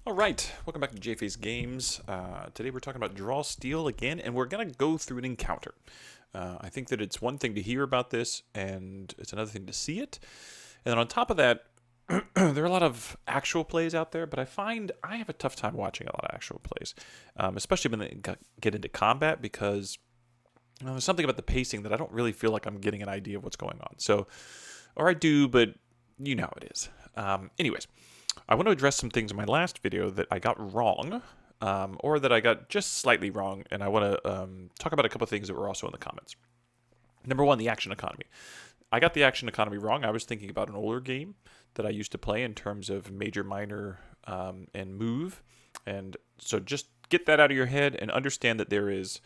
All right, welcome back to Jface Games. Today we're talking about Draw Steel again, and we're going to go through an encounter. I think that it's one thing to hear about this, and it's another thing to see it. And then on top of that, there are a lot of actual plays out there, but I find I have a tough time watching a lot of actual plays, especially when they get into combat, because there's something about the pacing that I don't really feel like I'm getting an idea of what's going on. So, or I do, but you know how it is. Anyways. I want to address some things in my last video that I got wrong, or that I got just slightly wrong, and I want to talk about a couple of things that were also in the comments. Number one, the action economy. I got the action economy wrong. I was thinking about an older game that I used to play in terms of major, minor, and move. And so just get that out of your head and understand that there is,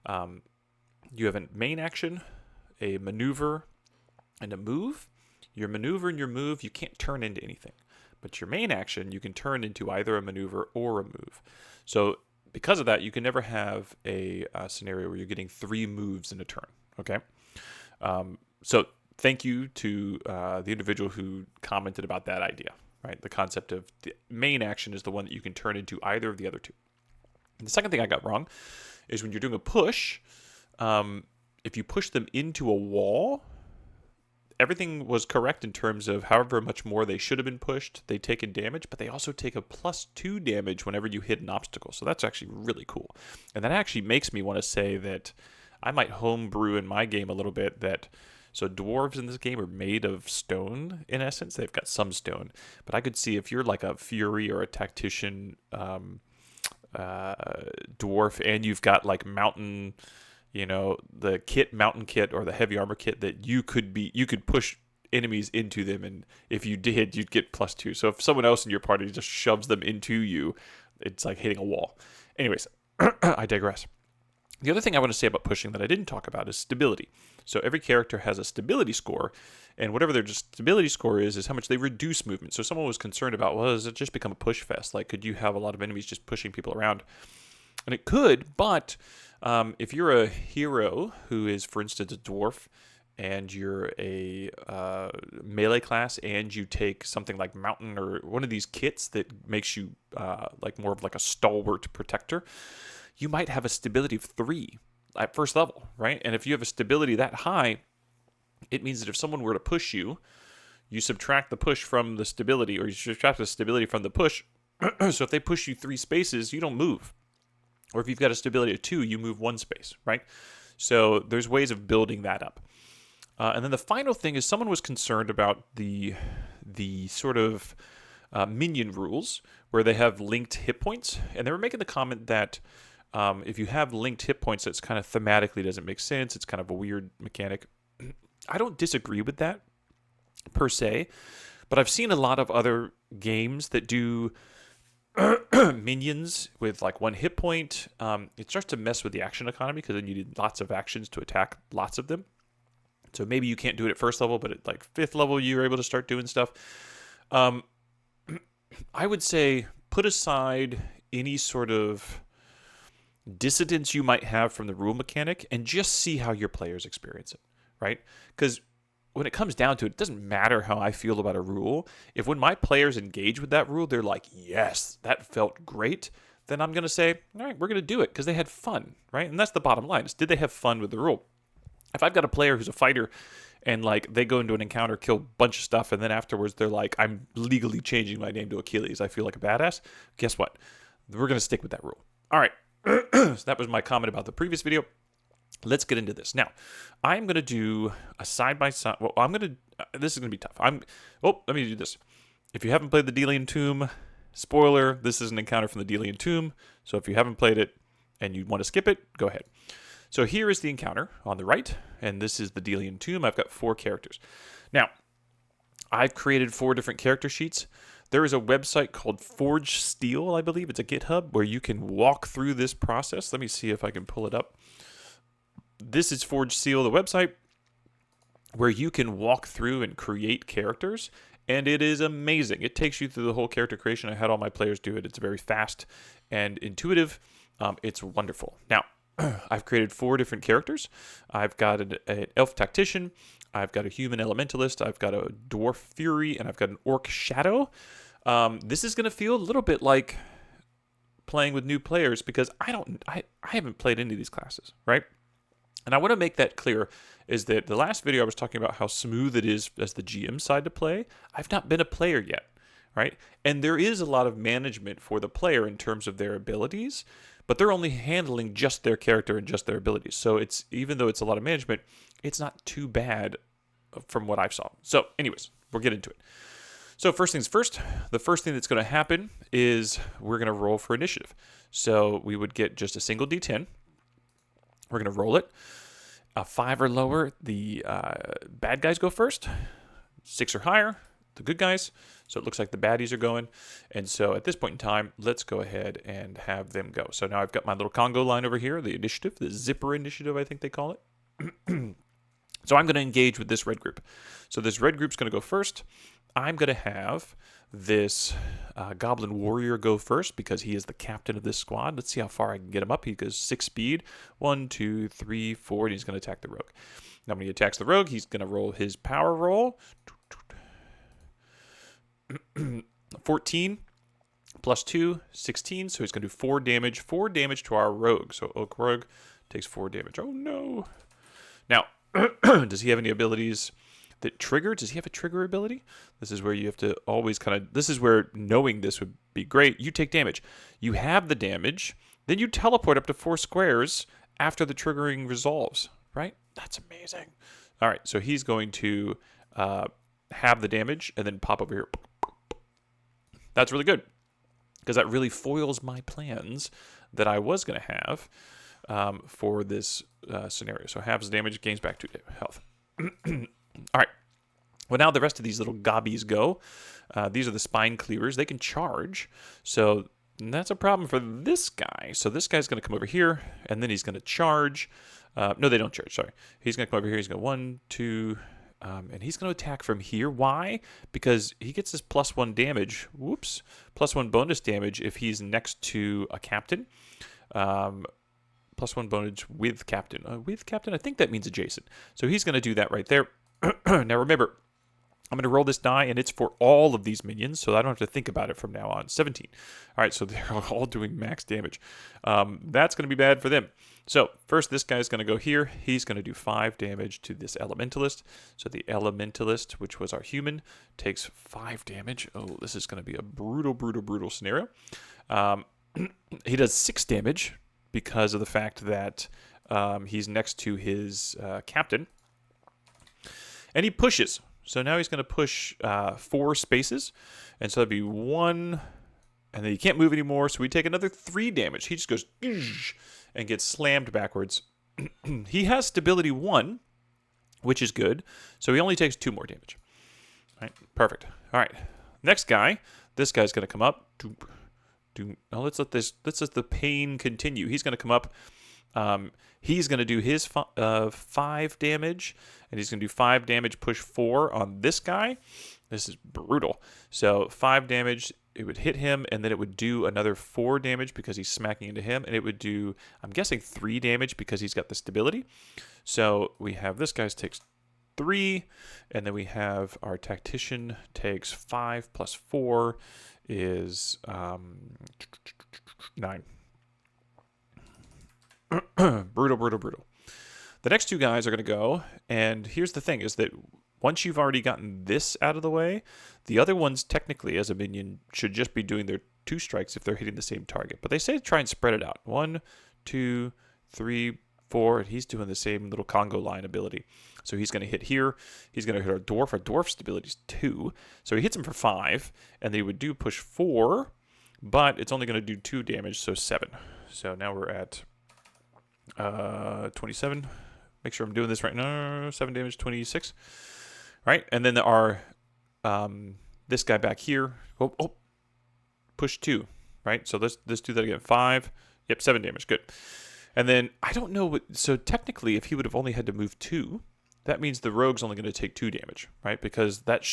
you have a main action, a maneuver, and a move. Your maneuver and your move, you can't turn into anything. But your main action, you can turn into either a maneuver or a move. So because of that, you can never have a scenario where you're getting 3 moves in a turn. Okay. So thank you to the individual who commented about that idea, right? The concept of the main action is the one that you can turn into either of the other 2. And the second thing I got wrong is when you're doing a push, if you push them into a wall, everything was correct in terms of however much more they should have been pushed, they take in damage, but they also take a +2 damage whenever you hit an obstacle. So that's actually really cool. And that actually makes me want to say that I might homebrew in my game a little bit that, so dwarves in this game are made of stone in essence. They've got some stone. But I could see if you're like a fury or a tactician dwarf and you've got like mountain, the mountain kit or the heavy armor kit, that you could push enemies into them, and if you did, you'd get +2. So if someone else in your party just shoves them into you, it's like hitting a wall. Anyways, I digress. The other thing I want to say about pushing that I didn't talk about is stability. So every character has a stability score, and whatever their stability score is how much they reduce movement. So someone was concerned about, well, does it just become a push fest? Like, could you have a lot of enemies just pushing people around? And it could, but if you're a hero who is, for instance, a dwarf, and you're a melee class, and you take something like mountain or one of these kits that makes you like more of like a stalwart protector, you might have a stability of 3 at first level, right? And if you have a stability that high, it means that if someone were to push you, you subtract the push from the stability, or you subtract the stability from the push. So if they push you 3 spaces, you don't move. Or if you've got a stability of 2, you move 1 space, right? So there's ways of building that up. And then the final thing is someone was concerned about the sort of Minion Rules, where they have linked hit points. And they were making the comment that if you have linked hit points, that's kind of thematically doesn't make sense. It's kind of a weird mechanic. I don't disagree with that per se, but I've seen a lot of other games that do minions with like 1 hit point. It starts to mess with the action economy because then you need lots of actions to attack lots of them. So maybe you can't do it at first level, but at like 5th level, you're able to start doing stuff. I would say put aside any sort of dissidence you might have from the rule mechanic and just see how your players experience it, right? Because when it comes down to it, it doesn't matter how I feel about a rule. If when my players engage with that rule, they're like, yes, that felt great, then I'm going to say, all right, we're going to do it because they had fun, right? And that's the bottom line, is did they have fun with the rule? If I've got a player who's a fighter and like they go into an encounter, kill a bunch of stuff, and then afterwards they're like, I'm legally changing my name to Achilles, I feel like a badass, guess what? We're going to stick with that rule. All right. So that was my comment about the previous video. Let's get into this. Now, I'm going to do a side-by-side. Well, this is going to be tough. Let me do this. If you haven't played the Delian Tomb, spoiler, this is an encounter from the Delian Tomb. So if you haven't played it and you want to skip it, go ahead. So here is the encounter on the right, and this is the Delian Tomb. I've got 4 characters. Now, I've created 4 different character sheets. There is a website called Forge Steel, I believe. It's a GitHub where you can walk through this process. Let me see if I can pull it up. This is Forge Steel, the website, where you can walk through and create characters, and it is amazing. It takes you through the whole character creation. I had all my players do it. It's very fast and intuitive. It's wonderful. Now, I've created 4 different characters. I've got an elf tactician, I've got a human elementalist, I've got a dwarf fury, and I've got an orc shadow. This is going to feel a little bit like playing with new players because I haven't played any of these classes, right? And I want to make that clear is that the last video I was talking about how smooth it is as the GM side to play. I've not been a player yet, right? And there is a lot of management for the player in terms of their abilities, but they're only handling just their character and just their abilities. So it's, even though it's a lot of management, it's not too bad from what I saw. So anyways, we'll get into it. So first things first, the first thing that's going to happen is we're going to roll for initiative. So we would get just a single D10. We're going to roll it. A 5 or lower, the bad guys go first. 6 or higher, the good guys. So it looks like the baddies are going. And so at this point in time, let's go ahead and have them go. So now I've got my little Congo line over here, the initiative, the zipper initiative, I think they call it. So I'm going to engage with this red group. So this red group's going to go first. I'm going to have this Goblin Warrior go first because he is the captain of this squad. Let's see how far I can get him up. He goes 6 speed. 1, 2, 3, 4, and he's going to attack the rogue. Now when he attacks the rogue, he's going to roll his power roll. 14 plus 2, 16. So he's going to do 4 damage. 4 damage to our rogue. So Oak Rogue takes 4 damage. Oh no. Now, does he have any abilities that trigger? Does he have a trigger ability? This is where you have to always this is where knowing this would be great. You take damage. You have the damage, then you teleport up to 4 squares after the triggering resolves, right? That's amazing. All right, so he's going to have the damage and then pop over here. That's really good because that really foils my plans that I was going to have for this scenario. So halves damage, gains back 2 health. All right. Well, now the rest of these little gobbies go. These are the spine cleavers. They can charge. So that's a problem for this guy. So this guy's going to come over here, and then he's going to charge. No, they don't charge. Sorry. He's going to come over here. He's going to 1, 2, and he's going to attack from here. Why? Because he gets this +1 damage. Whoops. +1 bonus damage if he's next to a captain. +1 bonus with captain. With captain, I think that means adjacent. So he's going to do that right there. Now remember, I'm going to roll this die, and it's for all of these minions, so I don't have to think about it from now on. 17. All right, so they're all doing max damage. That's going to be bad for them. So first, this guy's going to go here. He's going to do 5 damage to this Elementalist. So the Elementalist, which was our human, takes 5 damage. Oh, this is going to be a brutal, brutal, brutal scenario. He does 6 damage because of the fact that he's next to his captain. And he pushes. So now he's going to push 4 spaces. And so that'd be 1. And then he can't move anymore. So we take another 3 damage. He just goes and gets slammed backwards. He has stability 1, which is good. So he only takes 2 more damage. All right, perfect. All right. Next guy. This guy's going to come up. Now let's let the pain continue. He's going to come up. He's going to do his 5 damage, and he's going to do 5 damage, push 4 on this guy. This is brutal. So 5 damage, it would hit him, and then it would do another 4 damage because he's smacking into him, and it would do, I'm guessing, 3 damage because he's got the stability. So we have this guy takes 3, and then we have our tactician takes 5 plus 4 is 9. Brutal, brutal, brutal. The next 2 guys are going to go, and here's the thing, is that once you've already gotten this out of the way, the other ones technically, as a minion, should just be doing their 2 strikes if they're hitting the same target. But they say try and spread it out. 1, 2, 3, 4, and he's doing the same little Congo line ability. So he's going to hit here. He's going to hit our dwarf. Our dwarf's stability is 2. So he hits him for 5, and they would do push 4, but it's only going to do 2 damage, so 7. So now we're at 27. Make sure I'm doing this right now. 7 damage, 26. Right, and then there are this guy back here. Oh, push 2. Right, so let's do that again. 5. Yep, 7 damage. Good. And then I don't know what. So technically, if he would have only had to move 2, that means the rogue's only going to take 2 damage, right? Because that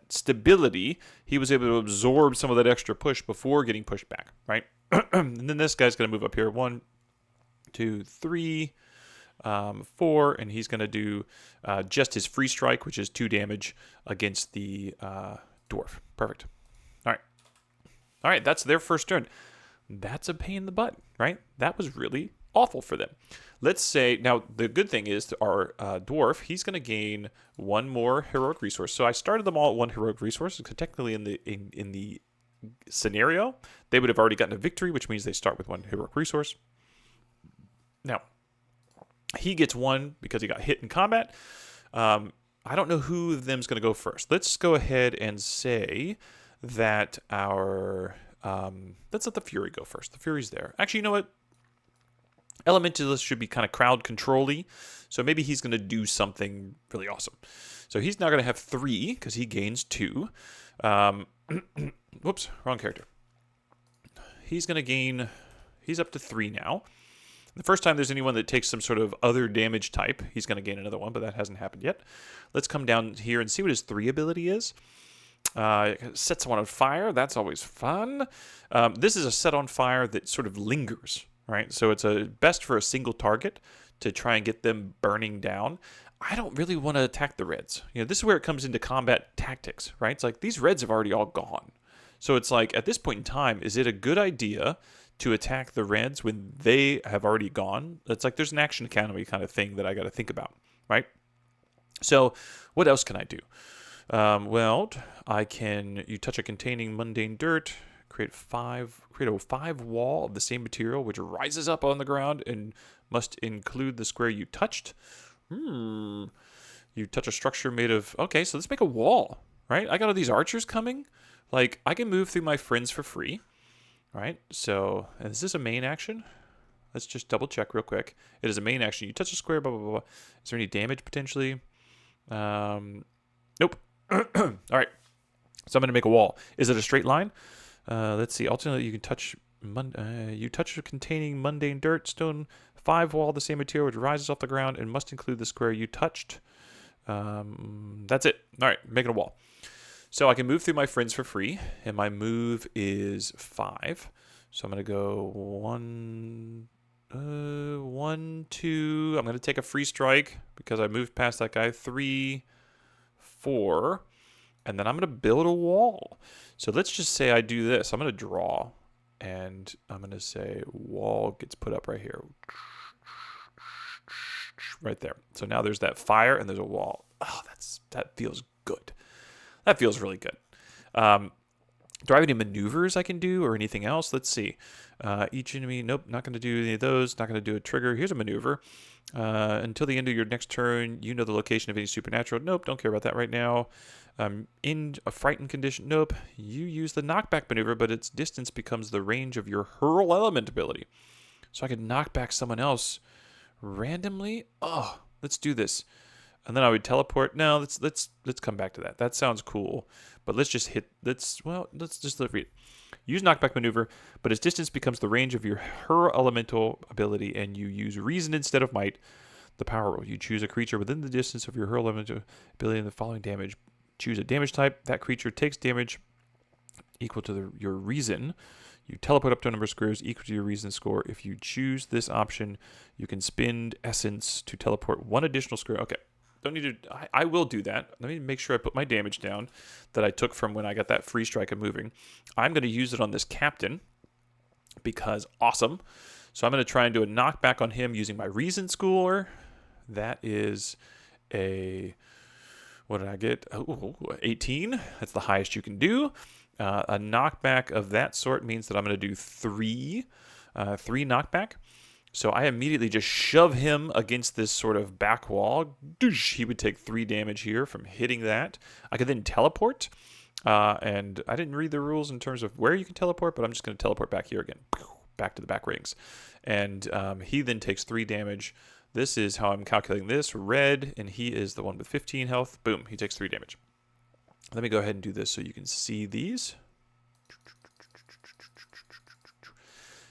stability, he was able to absorb some of that extra push before getting pushed back, right? And then this guy's going to move up here. 1, 2, 3, 4, and he's going to do just his free strike, which is 2 damage against the dwarf. Perfect. All right. All right, that's their first turn. That's a pain in the butt, right? That was really awful for them. Let's say, now the good thing is our dwarf, he's going to gain one more heroic resource. So I started them all at one heroic resource, because technically in the scenario, they would have already gotten a victory, which means they start with one heroic resource. Now, he gets one because he got hit in combat. I don't know who of them's going to go first. Let's go ahead and say that let's let the Fury go first. The Fury's there. Actually, you know what? Elementalist should be kind of crowd control-y, so maybe he's going to do something really awesome. So he's now going to have 3 because he gains 2. Whoops, wrong character. He's going to gain. He's up to 3 now. The first time there's anyone that takes some sort of other damage type, he's going to gain another one, but that hasn't happened yet. Let's come down here and see what his 3 ability is. Set someone on fire. That's always fun. This is a set on fire that sort of lingers, right? So it's best for a single target to try and get them burning down. I don't really want to attack the reds. This is where it comes into combat tactics, right? It's like these reds have already all gone. So it's like at this point in time, is it a good idea to attack the reds when they have already gone? It's like there's an action economy kind of thing that I got to think about, right? So what else can I do? Well, you touch a containing mundane dirt, create a 5 wall of the same material, which rises up on the ground and must include the square you touched. You touch a structure made of, okay, so let's make a wall, right? I got all these archers coming. Like, I can move through my friends for free, right? So, is this a main action? Let's just double check real quick. It is a main action. You touch a square, blah, blah, blah. Is there any damage potentially? Nope. All right. So I'm going to make a wall. Is it a straight line? Let's see. Alternately, you can touch you touch a containing mundane dirt, stone, 5 wall, the same material, which rises off the ground and must include the square you touched. That's it. All right. Make it a wall. So I can move through my friends for free, and my move is 5. So I'm going to go 1, 2. I'm going to take a free strike because I moved past that guy. 3, 4, and then I'm going to build a wall. So let's just say I do this. I'm going to draw, and I'm going to say wall gets put up right here. Right there. So now there's that fire, and there's a wall. Oh, that feels good. That feels really good. Do I have any maneuvers I can do or anything else? Let's see. Each enemy, nope, not going to do any of those. Not going to do a trigger. Here's a maneuver. Until the end of your next turn, you know the location of any supernatural. Nope, don't care about that right now. In a frightened condition, nope. You use the knockback maneuver, but its distance becomes the range of your hurl element ability. So I could knock back someone else randomly. Oh, let's do this. And then I would teleport. No, let's come back to that. That sounds cool. But let's just read it. Use knockback maneuver, but its distance becomes the range of your hurl elemental ability, and you use reason instead of might. The power roll. You choose a creature within the distance of your hurl elemental ability and the following damage. Choose a damage type. That creature takes damage equal to your reason. You teleport up to a number of squares equal to your reason score. If you choose this option, you can spend essence to teleport 1 additional square. Okay. Don't need to. I will do that. Let me make sure I put my damage down that I took from when I got that free strike of moving. I'm going to use it on this captain because awesome. So I'm going to try and do a knockback on him using my reason score. That is what did I get? 18. That's the highest you can do. A knockback of that sort means that I'm going to do 3 knockback. So I immediately just shove him against this sort of back wall. He would take 3 damage here from hitting that. I could then teleport. And I didn't read the rules in terms of where you can teleport, but I'm just going to teleport back here again. Back to the back rings. And he then takes 3 damage. This is how I'm calculating this. Red, and he is the one with 15 health. Boom, he takes 3 damage. Let me go ahead and do this so you can see these.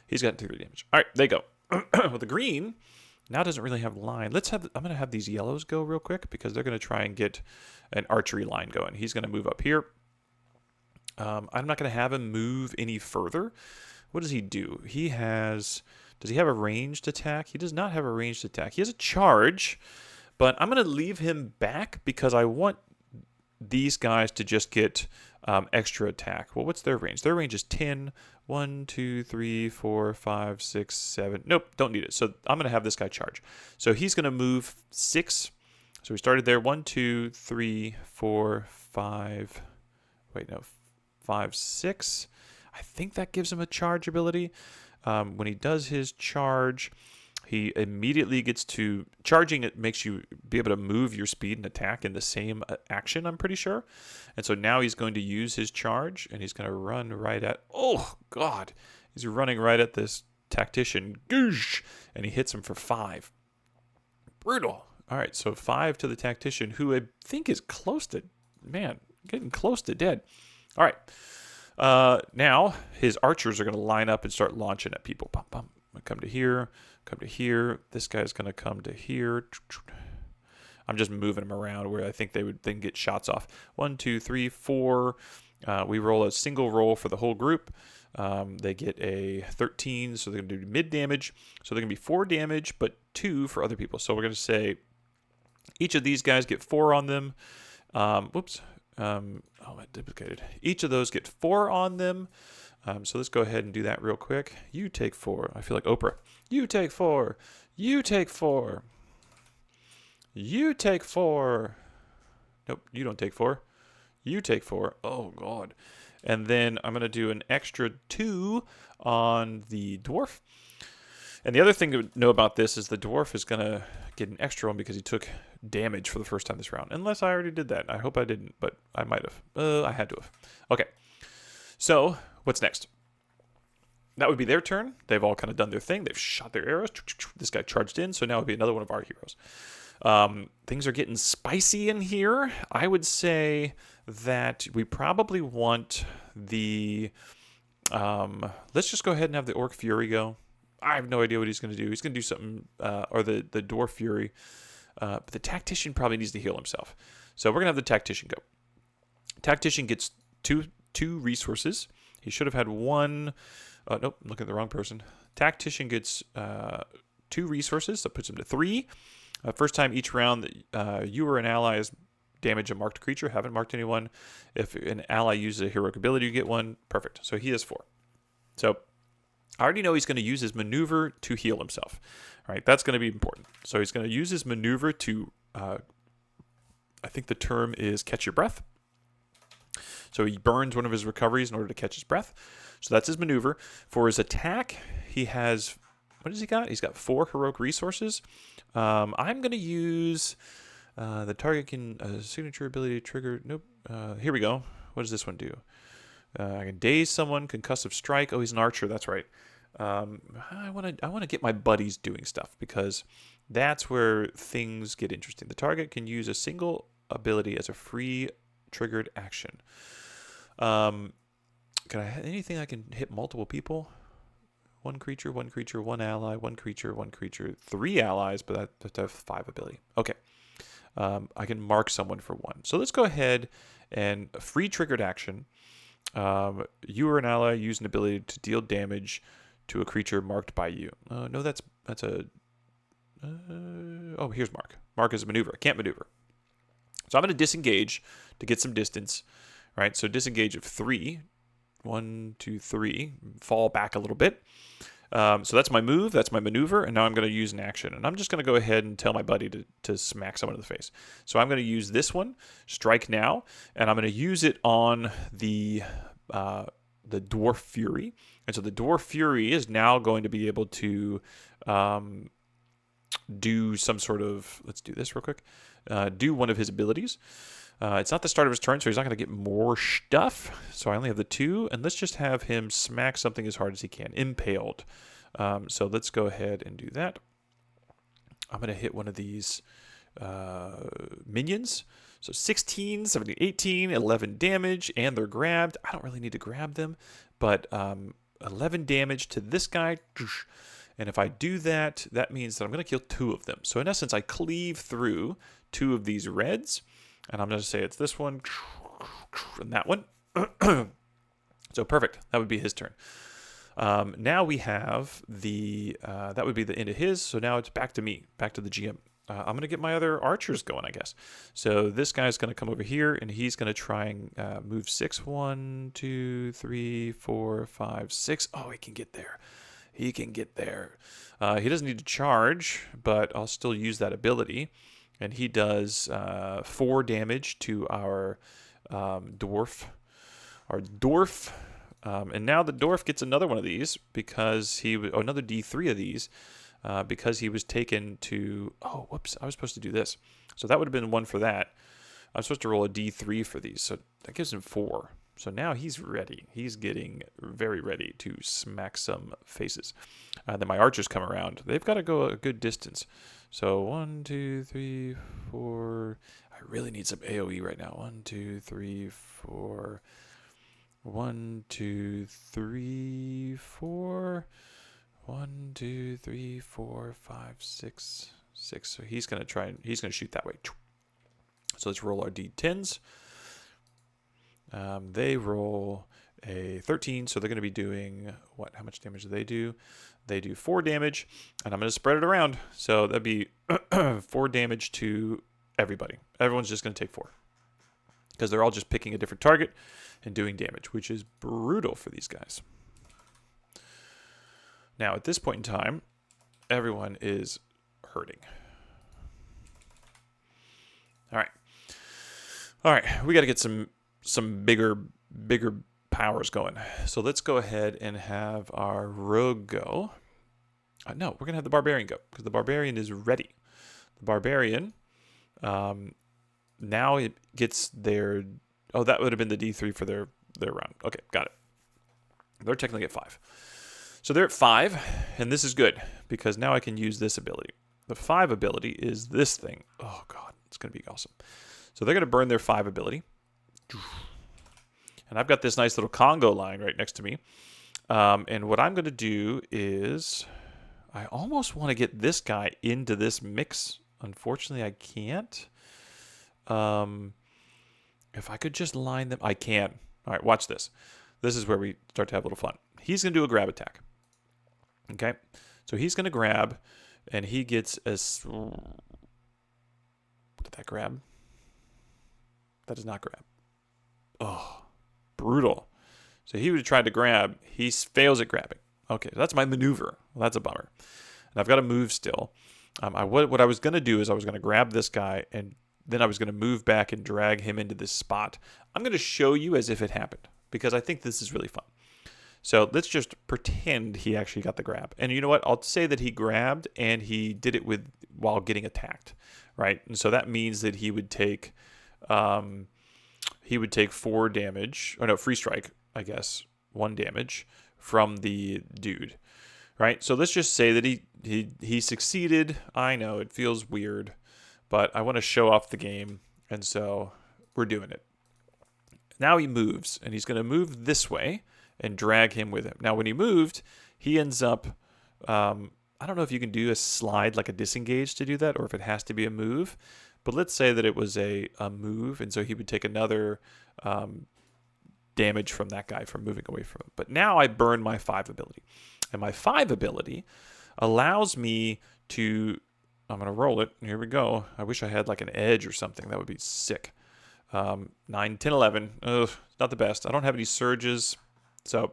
He's got 3 damage. All right, there you go. Well, the green now doesn't really have line. I'm going to have these yellows go real quick because they're going to try and get an archery line going. He's going to move up here. I'm not going to have him move any further. What does he do? Does he have a ranged attack? He does not have a ranged attack. He has a charge, but I'm going to leave him back because I want these guys to just get extra attack. Well, what's their range? Their range is 10. 1, 2, 3, 4, 5, 6, 7. Nope, don't need it. So I'm going to have this guy charge. So he's going to move 6. So we started there. 1, 2, 3, 4, 5. Wait, no. 5, 6. I think that gives him a charge ability. When he does his charge, he immediately gets to charging. It makes you be able to move your speed and attack in the same action, I'm pretty sure. And so now he's going to use his charge, and he's going to run right at, oh God, he's running right at this tactician. Goosh, and he hits him for 5. Brutal. All right, so 5 to the tactician, who I think is close to, man, getting close to dead. All right. Now his archers are going to line up and start launching at people. Bum, bum. Come to here. Come to here. This guy's going to come to here. I'm just moving them around where I think they would then get shots off. 1, 2, 3, 4. We roll a single roll for the whole group. They get a 13, so they're going to do mid damage. So they're going to be 4 damage, but 2 for other people. So we're going to say each of these guys get 4 on them. Whoops. Oh, I duplicated. Each of those get 4 on them. So let's go ahead and do that real quick. You take 4. I feel like Oprah. You take 4. You take 4. You take 4. Nope, you don't take 4. You take 4. Oh, God. And then I'm going to do an extra 2 on the dwarf. And the other thing to know about this is the dwarf is going to get an extra one because he took damage for the first time this round. Unless I already did that. I hope I didn't, but I might have. I had to have. Okay. So, what's next? That would be their turn. They've all kind of done their thing. They've shot their arrows. This guy charged in, so now it would be another one of our heroes. Things are getting spicy in here. I would say that we probably want the... let's just go ahead and have the Orc Fury go. I have no idea what he's going to do. He's going to do something, or the Dwarf Fury. But the Tactician probably needs to heal himself. So we're going to have the Tactician go. Tactician gets two resources. He should have had 1. Nope, I'm looking at the wrong person. Tactician gets 2 resources. That puts him to 3. First time each round that you or an ally has damaged a marked creature. Haven't marked anyone. If an ally uses a heroic ability, you get 1. Perfect. So he has 4. So I already know he's going to use his maneuver to heal himself. All right, that's going to be important. So he's going to use his maneuver to, I think the term is catch your breath. So he burns one of his recoveries in order to catch his breath. So that's his maneuver. For his attack, he has, what has he got? He's got 4 heroic resources. I'm going to use the target can, signature ability trigger. Nope. Here we go. What does this one do? I can daze someone, concussive strike. Oh, he's an archer. That's right. I want to get my buddies doing stuff because that's where things get interesting. The target can use a single ability as a free triggered action. Can I have anything I can hit multiple people? 1 creature, 1 creature, 1 ally, 1 creature, 1 creature, 3 allies, but that have 5 ability. Okay. I can mark someone for 1. So let's go ahead and a free triggered action. You or an ally use an ability to deal damage to a creature marked by you. No, that's a... oh, here's Mark. Mark is a maneuver. I can't maneuver. So I'm going to disengage to get some distance. Right? So disengage of 3. 1, 2, 3. Fall back a little bit. So that's my move. That's my maneuver. And now I'm going to use an action. And I'm just going to go ahead and tell my buddy to smack someone in the face. So I'm going to use this one, strike now. And I'm going to use it on the Dwarf Fury. And so the Dwarf Fury is now going to be able to do some sort of, let's do this real quick, do one of his abilities. It's not the start of his turn, so he's not going to get more stuff. So I only have the 2, and let's just have him smack something as hard as he can. Impaled. So let's go ahead and do that. I'm going to hit one of these minions. So 16, 17, 18, 11 damage, and they're grabbed. I don't really need to grab them, but 11 damage to this guy. And if I do that, that means that I'm going to kill 2 of them. So in essence, I cleave through 2 of these reds. And I'm going to say it's this one and that one. So perfect. That would be his turn. Now we have the, that would be the end of his. So now it's back to me, back to the GM. I'm going to get my other archers going, I guess. So this guy's going to come over here, and he's going to try and move 6. 1, 2, 3, 4, 5, 6. Oh, he can get there. He can get there. He doesn't need to charge, but I'll still use that ability. And he does 4 damage to our dwarf. And now the dwarf gets another one of these because another D3 of these because he was taken to. Oh, whoops! I was supposed to do this, so that would have been 1 for that. I'm supposed to roll a D3 for these, so that gives him 4. So now he's ready. He's getting very ready to smack some faces. Then my archers come around. They've got to go a good distance. So 1, 2, 3, 4. I really need some AoE right now. 1, 2, 3, 4. 1, 2, 3, 4. 1, 2, 3, 4, 5, 6. So he's gonna shoot that way. So let's roll our D10s. They roll a 13, so they're going to be doing what? How much damage do they do? They do 4 damage, and I'm going to spread it around. So that'd be 4 damage to everybody. Everyone's just going to take 4 because they're all just picking a different target and doing damage, which is brutal for these guys. Now, at this point in time, everyone is hurting. All right, we got to get some bigger powers going. So let's go ahead and have our rogue go. No, we're going to have the barbarian go because the barbarian is ready. The barbarian, now it gets their. Oh, that would have been the D3 for their round. Okay, got it. They're technically at 5. So they're at 5, and this is good because now I can use this ability. The 5 ability is this thing. Oh, God, it's going to be awesome. So they're going to burn their 5 ability. And I've got this nice little Congo line right next to me. And what I'm going to do is I almost want to get this guy into this mix. Unfortunately, I can't. If I could just line them, I can. All right, watch this. This is where we start to have a little fun. He's going to do a grab attack. Okay, so he's going to grab, and he gets a. Did that grab? That does not grab. Oh, brutal. So he would have tried to grab. He fails at grabbing. Okay, so that's my maneuver. Well, that's a bummer. And I've got to move still. What I was going to do is I was going to grab this guy, and then I was going to move back and drag him into this spot. I'm going to show you as if it happened because I think this is really fun. So let's just pretend he actually got the grab. And you know what? I'll say that he grabbed and he did it while getting attacked, right? And so that means that he would take 4 damage, or no, free strike, I guess, 1 damage from the dude, right? So let's just say that he succeeded. I know it feels weird, but I want to show off the game, and so we're doing it. Now he moves, and he's going to move this way and drag him with him. Now, when he moved, he ends up, I don't know if you can do a slide like a disengage to do that, or if it has to be a move, but let's say that it was a move, and so he would take another damage from that guy from moving away from him. But now I burn my 5 ability, and my 5 ability allows me to, I'm going to roll it. Here we go. I wish I had like an edge or something. That would be sick. 9, 10, 11. Ugh, not the best. I don't have any surges. So,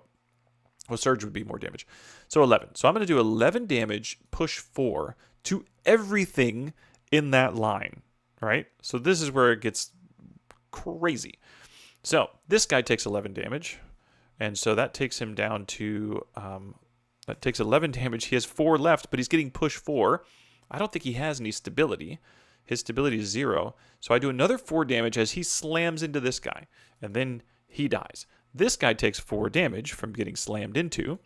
well, surge would be more damage. So 11. So I'm going to do 11 damage, push 4 to everything in that line, right? So this is where it gets crazy. So this guy takes 11 damage, and so that takes him down to, that takes 11 damage. He has 4 left, but he's getting push 4. I don't think he has any stability. His stability is 0. So I do another 4 damage as he slams into this guy, and then he dies. This guy takes 4 damage from getting slammed into.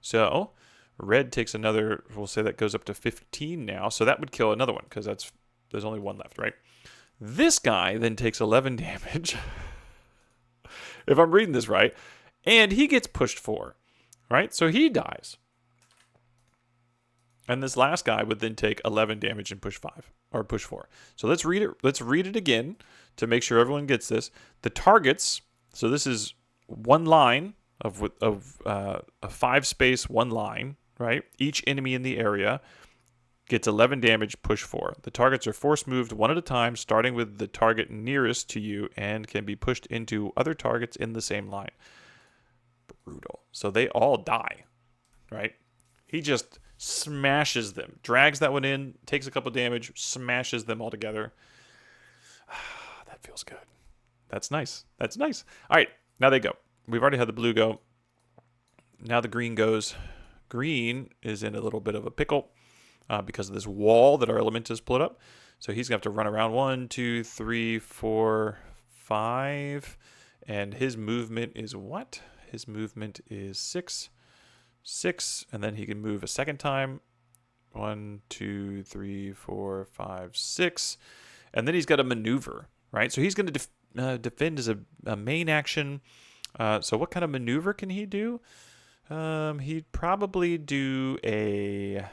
So red takes another, we'll say that goes up to 15 now. So that would kill another one because there's only 1 left, right? This guy then takes 11 damage, if I'm reading this right, and he gets pushed 4, right? So he dies. And this last guy would then take 11 damage and push 5 or push 4. So let's read it. Let's read it again to make sure everyone gets this. The targets. So this is 1 line of a 5 space 1 line, right? Each enemy in the area Gets 11 damage, push 4. The targets are force moved one at a time, starting with the target nearest to you, and can be pushed into other targets in the same line. Brutal. So they all die, right? He just smashes them. Drags that one in, takes a couple damage, smashes them all together. That feels good. That's nice. That's nice. All right, now they go. We've already had the blue go. Now the green goes. Green is in a little bit of a pickle because of this wall that our element has put up. So he's going to have to run around 1, 2, 3, 4, 5. And his movement is what? His movement is 6. 6. And then he can move a second time. 1, 2, 3, 4, 5, 6. And then he's got a maneuver, right? So he's going to defend as a main action. So what kind of maneuver can he do? He'd probably do a...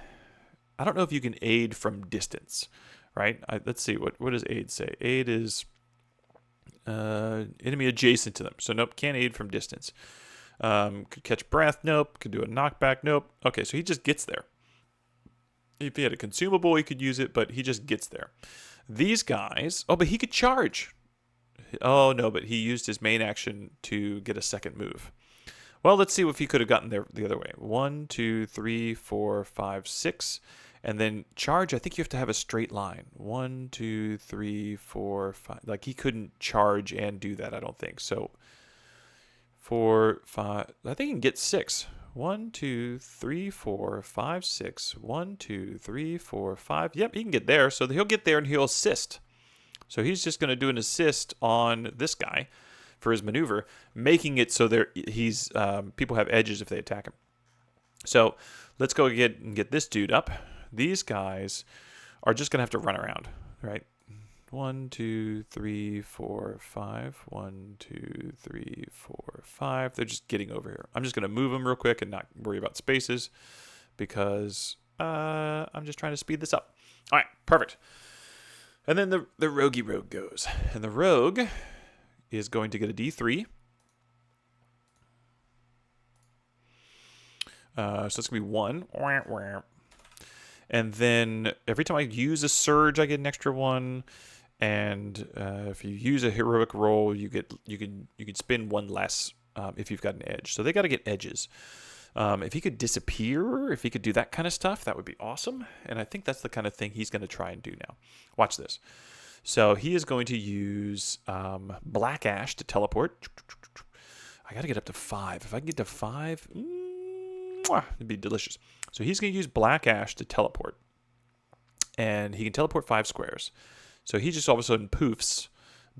I don't know if you can aid from distance, right? Let's see. What does aid say? Aid is enemy adjacent to them. So nope, can't aid from distance. Could catch breath. Nope. Could do a knockback. Nope. Okay, so he just gets there. If he had a consumable, he could use it, but he just gets there. These guys... Oh, but he could charge. Oh, no, but he used his main action to get a second move. Well, let's see if he could have gotten there the other way. 1, 2, 3, 4, 5, 6. And then charge, I think you have to have a straight line. 1, 2, 3, 4, 5. Like, he couldn't charge and do that, I don't think. So, 4, 5. I think he can get 6. 1, 2, 3, 4, 5, 6. 1, 2, 3, 4, 5. Yep, he can get there. So he'll get there and he'll assist. So he's just going to do an assist on this guy for his maneuver, making it so people have edges if they attack him. So let's go get this dude up. These guys are just going to have to run around, right? 1, 2, 3, 4, 5. 1, 2, 3, 4, 5. They're just getting over here. I'm just going to move them real quick and not worry about spaces because I'm just trying to speed this up. All right, perfect. And then the roguey rogue goes. And the rogue is going to get a D3. So it's going to be 1. And then every time I use a surge, I get an extra 1. And if you use a heroic roll, you can spin 1 less if you've got an edge. So they got to get edges. If he could disappear, if he could do that kind of stuff, that would be awesome. And I think that's the kind of thing he's going to try and do now. Watch this. So he is going to use Black Ash to teleport. I got to get up to 5. If I can get to 5, it'd be delicious. So he's going to use Black Ash to teleport. And he can teleport 5 squares. So he just all of a sudden poofs,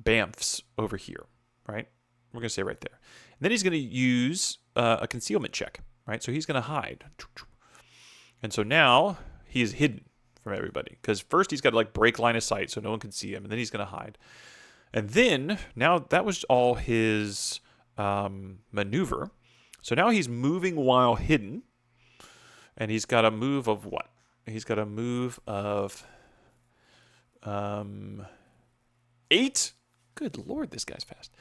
bamfs over here, right? We're going to say right there. And then he's going to use a concealment check, right? So he's going to hide. And so now he is hidden from everybody. Because first he's got to like break line of sight so no one can see him. And then he's going to hide. And then, now that was all his maneuver. So now he's moving while hidden. And he's got a move of what? He's got a move of 8. Good Lord, this guy's fast.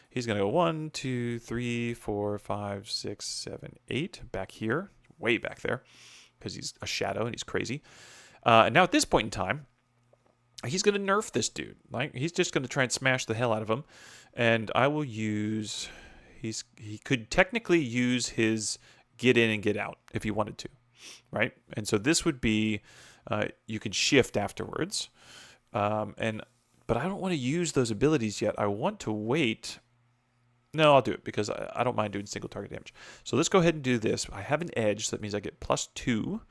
He's going to go 1, 2, 3, 4, 5, 6, 7, 8. Back here. Way back there. Because he's a shadow and he's crazy. And now at this point in time, he's going to nerf this dude. Like, he's just going to try and smash the hell out of him. And I will use... He could technically use his get in and get out if he wanted to. Right? And so this would be... you can shift afterwards. But I don't want to use those abilities yet. I want to wait... No, I'll do it because I don't mind doing single target damage. So let's go ahead and do this. I have an edge, so that means I get +2.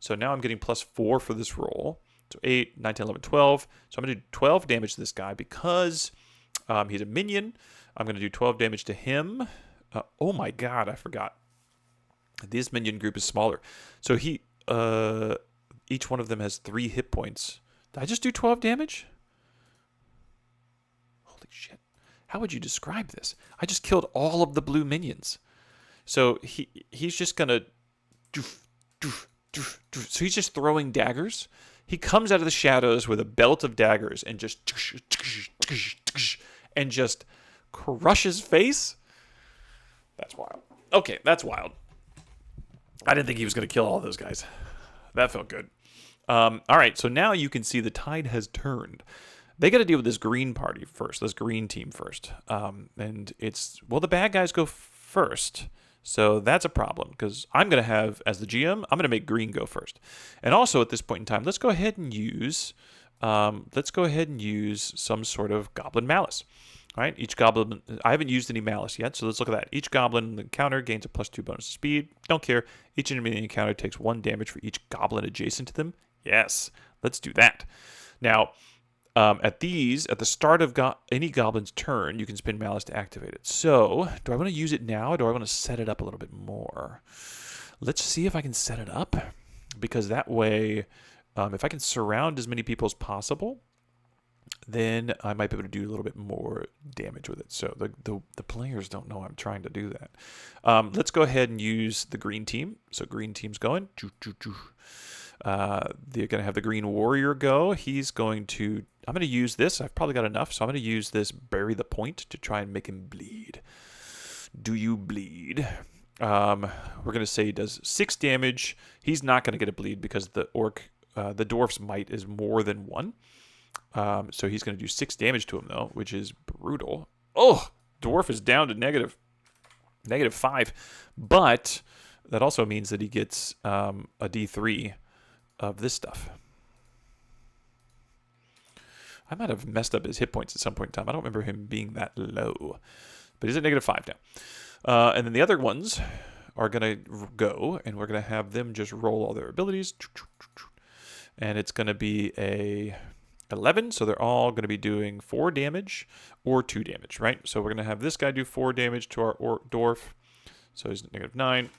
So now I'm getting +4 for this roll. So 8, 9, 10, 11, 12. So I'm going to do 12 damage to this guy because he's a minion. I'm going to do 12 damage to him. Oh my god, I forgot. This minion group is smaller. So each one of them has 3 hit points. Did I just do 12 damage? Holy shit. How would you describe this? I just killed all of the blue minions. So he's just going to... So he's just throwing daggers. He comes out of the shadows with a belt of daggers and just crushes face. That's wild. Okay, that's wild. I didn't think he was going to kill all those guys. That felt good. All right, so now you can see the tide has turned. They got to deal with this green party first, this green team first. And it's, well, the bad guys go first. So that's a problem because I'm going to have, as the GM, I'm going to make green go first. And also at this point in time, let's go ahead and use some sort of goblin malice. All right, each goblin, I haven't used any malice yet, so let's look at that. Each goblin in the encounter gains a +2 bonus to speed. Don't care. Each enemy in the encounter takes 1 damage for each goblin adjacent to them. Yes, let's do that. Now, at the start of any goblin's turn, you can spend malice to activate it. So, do I want to use it now, or do I want to set it up a little bit more? Let's see if I can set it up, because that way, if I can surround as many people as possible, then I might be able to do a little bit more damage with it. So the players don't know I'm trying to do that. Let's go ahead and use the green team. So green team's going. They're going to have the green warrior go. I'm going to use this. I've probably got enough, so I'm going to use this bury the point to try and make him bleed. Do you bleed? We're going to say he does 6 damage. He's not going to get a bleed because the dwarf's might is more than 1. So he's going to do 6 damage to him, though, which is brutal. Oh, dwarf is down to -5. But that also means that he gets a D3 of this stuff. I might have messed up his hit points at some point in time. I don't remember him being that low. But he's at -5 now. And then the other ones are going to go, and we're going to have them just roll all their abilities. And it's going to be a 11, so they're all going to be doing 4 damage or 2 damage, right? So we're going to have this guy do 4 damage to our dwarf, so he's -9.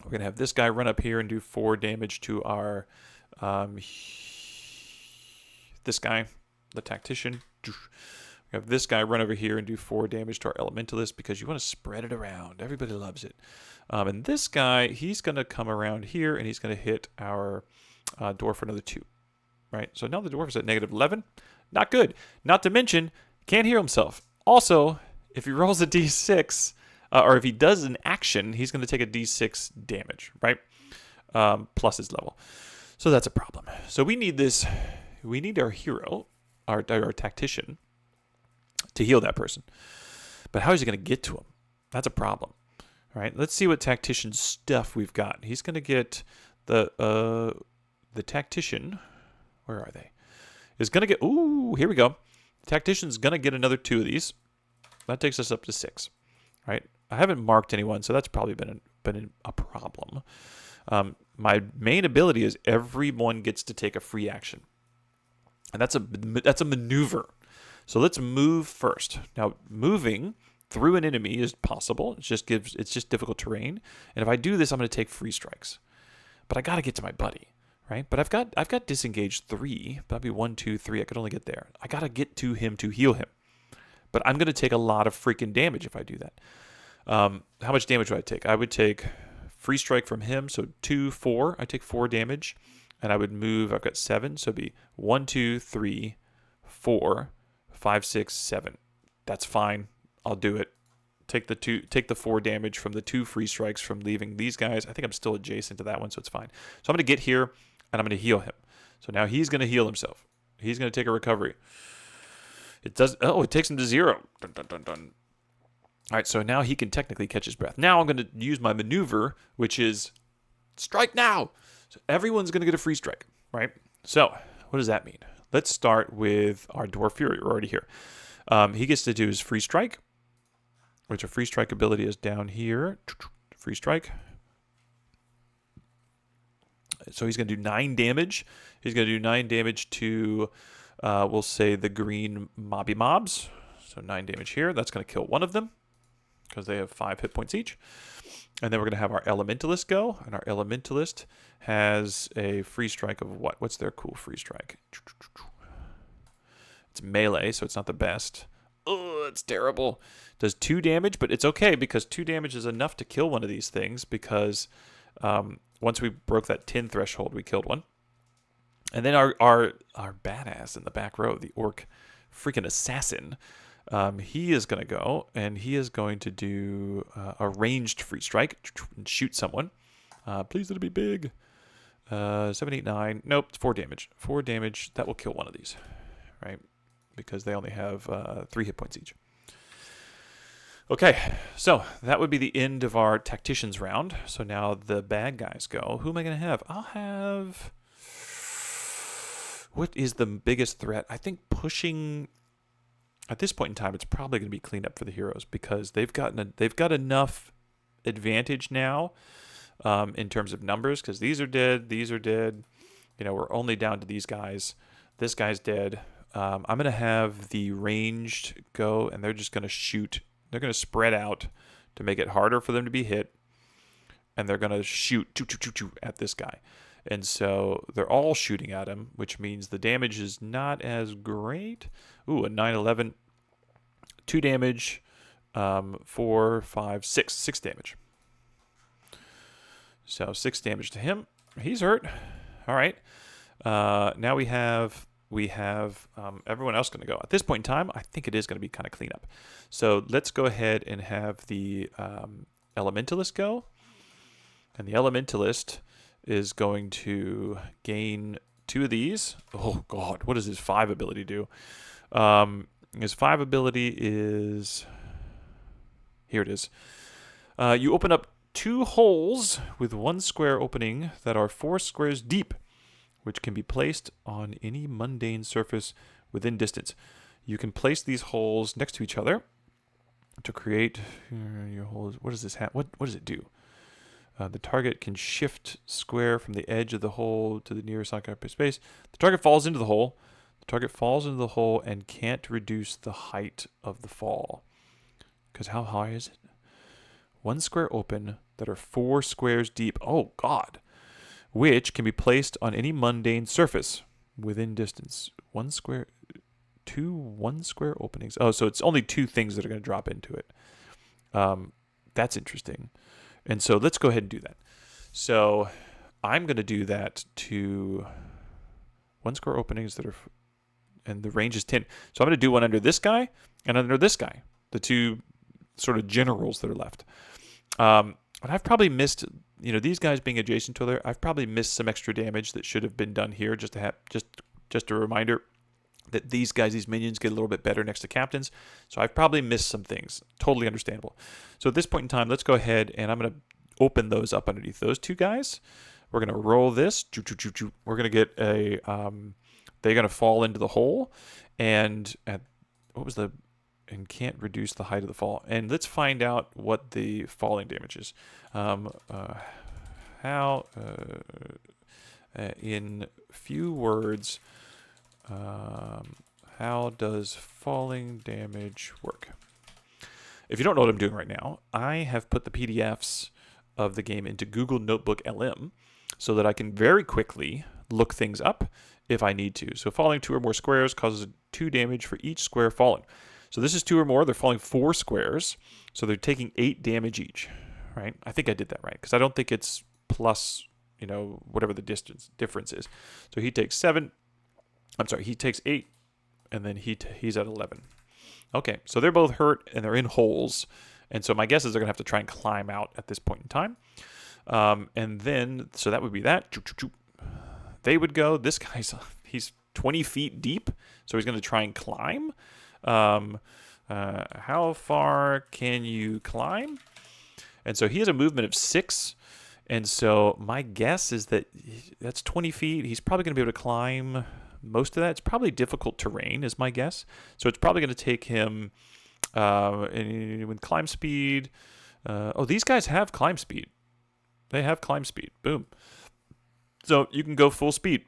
We're going to have this guy run up here and do 4 damage to our this guy, the tactician. We have this guy run over here and do 4 damage to our elementalist because you want to spread it around. Everybody loves it. And this guy, he's going to come around here and he's going to hit our dwarf for another 2. Right, so now the dwarf is at -11. Not good. Not to mention, can't heal himself. Also, if he rolls a d6, or if he does an action, he's going to take a d6 damage, right? Plus his level. So that's a problem. So we need this. We need our hero, our tactician, to heal that person. But how is he going to get to him? That's a problem. All right, let's see what tactician stuff we've got. He's going to get the tactician. Where are they? Is going to get... Ooh, here we go. The tactician's going to get another 2 of these. That takes us up to 6. Right? I haven't marked anyone, so that's probably been a problem. My main ability is everyone gets to take a free action. And that's a maneuver. So let's move first. Now, moving through an enemy is possible. It's just difficult terrain. And if I do this, I'm going to take free strikes. But I got to get to my buddy. Right, but I've got disengaged 3. That'd be 1, 2, 3. I could only get there. I gotta get to him to heal him, but I'm gonna take a lot of freaking damage if I do that. How much damage would I take? I would take free strike from him, so 2, 4. I take 4 damage, and I would move. I've got 7, so it'd be 1, 2, 3, 4, 5, 6, 7. That's fine. I'll do it. Take the 4 damage from the 2 free strikes from leaving these guys. I think I'm still adjacent to that one, so it's fine. So I'm gonna get here. And I'm going to heal him. So now he's going to heal himself. He's going to take a recovery. It takes him to 0. Dun, dun, dun, dun. All right, so now he can technically catch his breath. Now I'm going to use my maneuver, which is strike now. So everyone's going to get a free strike, right? So what does that mean? Let's start with our Dwarf Fury. We're already here. He gets to do his free strike, which a free strike ability is down here. Free strike. So he's going to do 9 damage. He's going to do 9 damage to, we'll say, the green mobs. So 9 damage here. That's going to kill one of them because they have 5 hit points each. And then we're going to have our elementalist go. And our elementalist has a free strike of what? What's their cool free strike? It's melee, so it's not the best. Oh, it's terrible. Does 2 damage, but it's okay because 2 damage is enough to kill one of these things because... once we broke that 10 threshold, we killed one. And then our badass in the back row, the orc freaking assassin, he is going to go, and he is going to do a ranged free strike and shoot someone. Please let it be big. 7, 8, 9. Nope, it's 4 damage. 4 damage. That will kill one of these, right? Because they only have 3 hit points each. Okay, so that would be the end of our tacticians round. So now the bad guys go. Who am I going to have? I'll have... What is the biggest threat? I think pushing... At this point in time, it's probably going to be cleanup for the heroes because they've got enough advantage now in terms of numbers because these are dead, these are dead. You know, we're only down to these guys. This guy's dead. I'm going to have the ranged go, and they're just going to shoot. They're going to spread out to make it harder for them to be hit, and they're going to shoot at this guy. And so they're all shooting at him, which means the damage is not as great. Ooh, a 9/11, 2 damage, 4, 5, 6, 6 damage. So 6 damage to him. He's hurt. All right. Now we have everyone else going to go. At this point in time, I think it is going to be kind of cleanup. So let's go ahead and have the Elementalist go. And the Elementalist is going to gain 2 of these. Oh, God. What does his 5 ability do? His 5 ability is... Here it is. You open up 2 holes with 1 square opening that are 4 squares deep, which can be placed on any mundane surface within distance. You can place these holes next to each other to create your holes. What does this have? What does it do? The target can shift square from the edge of the hole to the nearest occupied space. The target falls into the hole. The target falls into the hole and can't reduce the height of the fall. Because how high is it? 1 square open that are 4 squares deep. Oh, God. Which can be placed on any mundane surface within distance. 1 square... 2 1 square openings. Oh, so it's only 2 things that are going to drop into it. That's interesting. And so let's go ahead and do that. So I'm going to do that to 1 square openings that are, and the range is 10. So I'm going to do one under this guy and under this guy, the 2 sort of generals that are left. And I've probably missed, these guys being adjacent to other, I've probably missed some extra damage that should have been done here. Just to have, just a reminder that these guys, these minions, get a little bit better next to captains. So I've probably missed some things. Totally understandable. So at this point in time, let's go ahead and I'm going to open those up underneath those 2 guys. We're going to roll this. We're going to get a, they're going to fall into the hole. And and can't reduce the height of the fall. And let's find out what the falling damage is. In few words, how does falling damage work? If you don't know what I'm doing right now, I have put the PDFs of the game into GoogleNotebookLM so that I can very quickly look things up if I need to. So falling 2 or more squares causes 2 damage for each square fallen. So this is 2 or more. They're falling 4 squares. So they're taking 8 damage each, right? I think I did that right because I don't think it's plus, whatever the difference is. So he takes 7. I'm sorry, he takes 8, and then he's at 11. Okay, so they're both hurt, and they're in holes. And so my guess is they're going to have to try and climb out at this point in time. And then, so that would be that. They would go, this guy's, he's 20 feet deep, so he's going to try and climb. How far can you climb? And so he has a movement of 6. And so my guess is that that's 20 feet. He's probably going to be able to climb most of that. It's probably difficult terrain is my guess. So it's probably going to take him with climb speed. These guys have climb speed. They have climb speed. Boom. So you can go full speed.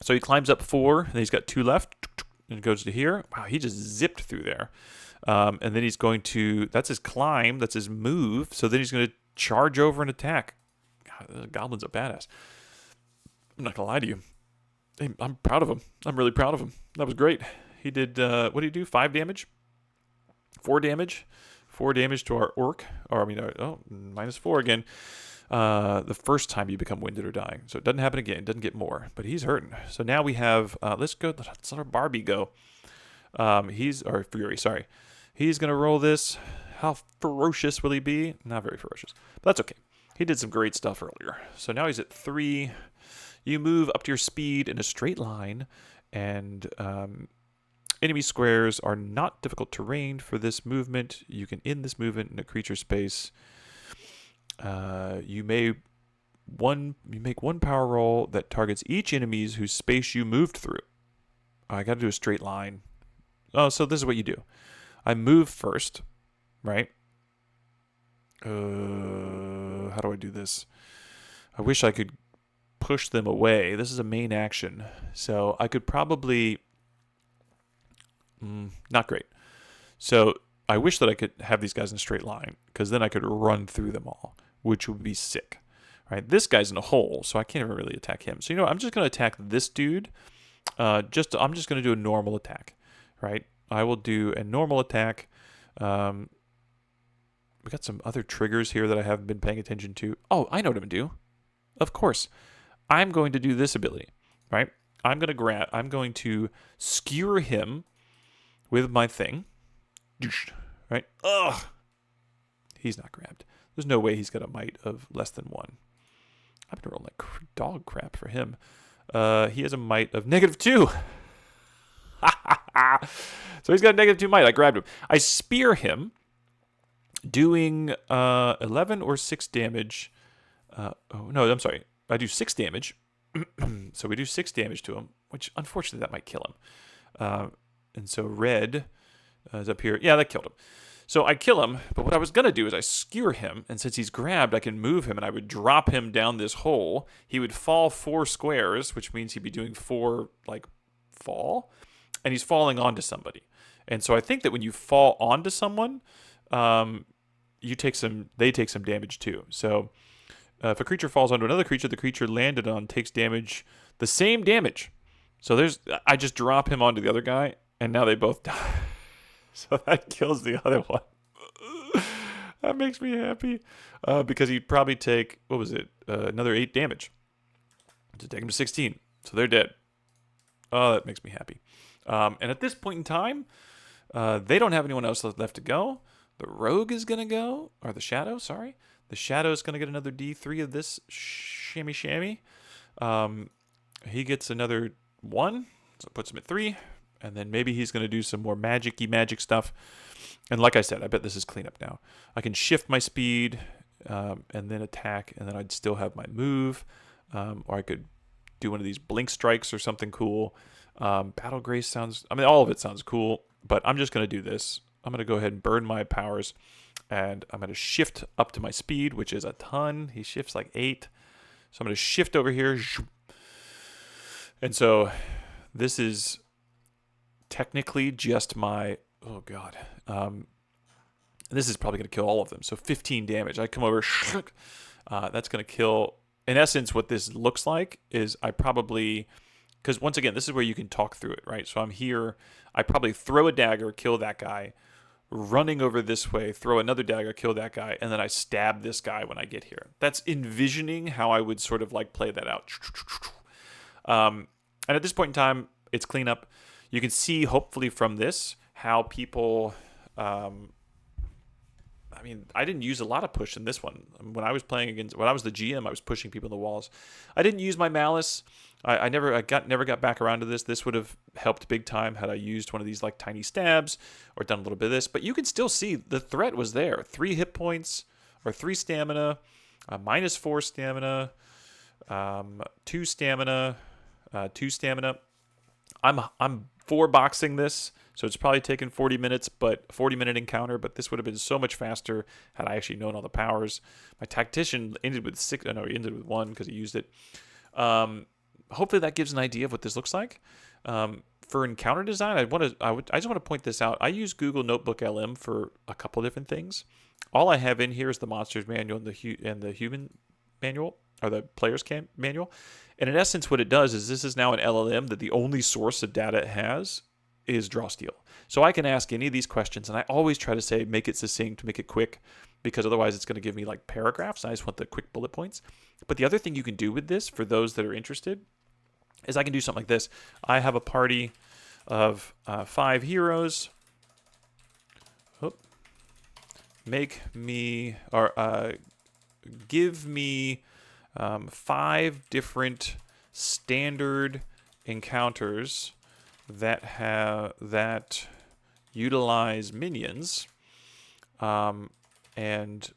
So he climbs up 4, and he's got 2 left. And goes to here. Wow, he just zipped through there. And then he's going to, that's his climb, that's his move. So then he's going to charge over and attack. God, the goblin's a badass. I'm not going to lie to you. Hey, I'm proud of him. I'm really proud of him. That was great. He did, what did he do? 5 damage? 4 damage? 4 damage to our orc. Minus 4 again. The first time you become winded or dying. So it doesn't happen again. It doesn't get more. But he's hurting. So now we have, let's let our Barbie go. Fury, sorry. He's going to roll this. How ferocious will he be? Not very ferocious. But that's okay. He did some great stuff earlier. So now he's at 3. You move up to your speed in a straight line, and enemy squares are not difficult terrain for this movement. You can end this movement in a creature space. You make one power roll that targets each enemies whose space you moved through. I got to do a straight line. Oh, so this is what you do. I move first, right? How do I do this? I wish I could push them away. This is a main action, so I could probably not great. So I wish that I could have these guys in a straight line, because then I could run through them all, which would be sick. Right? This guy's in a hole, so I can't even really attack him. So you know, I'm just going to attack this dude. I'm just going to do a normal attack, right? I will do a normal attack. We got some other triggers here that I haven't been paying attention to. Oh, I know what I'm going to do. Of course. I'm going to do this ability, right? I'm going to skewer him with my thing, right? Ugh. He's not grabbed. There's no way he's got a might of less than 1. I've been rolling like dog crap for him. He has a might of -2. So he's got a -2 might. I grabbed him. I spear him, doing 11 or 6 damage. Oh, no, I'm sorry. I do 6 damage. So we do 6 damage to him, which unfortunately that might kill him. And so red is up here. Yeah, that killed him. So I kill him, but what I was going to do is I skewer him, and since he's grabbed, I can move him, and I would drop him down this hole. He would fall 4 squares, which means he'd be doing 4, like, fall, and he's falling onto somebody. And so I think that when you fall onto someone, they take some damage too. So if a creature falls onto another creature, the creature landed on takes damage, the same damage. So I just drop him onto the other guy, and now they both die. So that kills the other one. That makes me happy. Because he'd probably take, what was it? Another 8 damage. To take him to 16. So they're dead. Oh, that makes me happy. And at this point in time, they don't have anyone else left to go. The rogue is going to go. Or the shadow, sorry. The shadow is going to get another D3 of this shammy. He gets another 1. So it puts him at 3. And then maybe he's going to do some more magic stuff. And like I said, I bet this is cleanup now. I can shift my speed and then attack, and then I'd still have my move. Or I could do one of these blink strikes or something cool. Battle Grace sounds... I mean, all of it sounds cool, but I'm just going to do this. I'm going to go ahead and burn my powers, and I'm going to shift up to my speed, which is a ton. He shifts like 8. So I'm going to shift over here. And so this is... technically just my, oh god, this is probably going to kill all of them, so 15 damage. I come over, that's going to kill, in essence, what this looks like is I probably, because once again, this is where you can talk through it, right? So I'm here, I probably throw a dagger, kill that guy, running over this way, throw another dagger, kill that guy, and then I stab this guy when I get here. That's envisioning how I would sort of like play that out. And at this point in time, it's cleanup. You can see, hopefully, from this, how people... I mean, I didn't use a lot of push in this one. When I was the GM, I was pushing people in the walls. I didn't use my malice. I never got back around to this. This would have helped big time had I used one of these like tiny stabs or done a little bit of this. But you can still see the threat was there. 3 hit points or 3 stamina, -4 stamina, 2 stamina, 2 stamina. I'm 4-boxing this, so it's probably taken 40 minutes, but 40-minute encounter, but this would have been so much faster had I actually known all the powers. My tactician ended with 6. No, he ended with 1 because he used it. Hopefully that gives an idea of what this looks like. For encounter design, I just want to point this out. I use GoogleNotebookLM for a couple different things. All I have in here is the monsters manual and the human manual, or the player's manual. And in essence, what it does is this is now an LLM that the only source of data it has is draw steel. So I can ask any of these questions, and I always try to say, make it succinct, make it quick, because otherwise it's going to give me like paragraphs. I just want the quick bullet points. But the other thing you can do with this, for those that are interested, is I can do something like this. I have a party of 5 heroes. Make me, or give me 5 different standard encounters that utilize minions and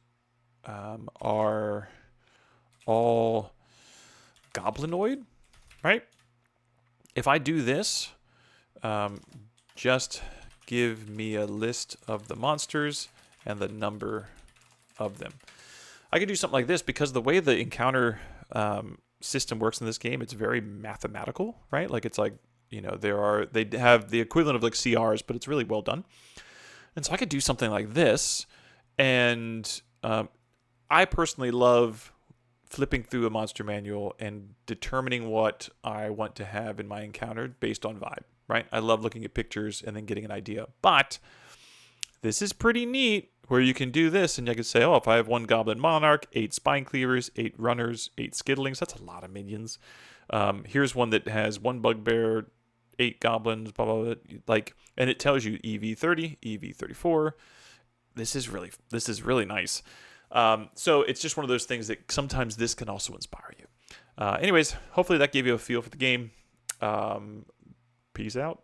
are all goblinoid, right? If I do this, just give me a list of the monsters and the number of them. I could do something like this because the way the encounter system works in this game, it's very mathematical, right? Like it's like, you know, they have the equivalent of like CRs, but it's really well done. And so I could do something like this, and I personally love flipping through a monster manual and determining what I want to have in my encounter based on vibe, right? I love looking at pictures and then getting an idea. But this is pretty neat where you can do this and I can say, oh, if I have 1 Goblin Monarch, 8 Spine Cleavers, 8 Runners, 8 Skittlings, that's a lot of minions. Here's one that has 1 Bugbear, 8 Goblins, blah, blah, blah. Like, and it tells you EV30, EV34. This is really nice. So it's just one of those things that sometimes this can also inspire you. Anyways, hopefully that gave you a feel for the game. Peace out.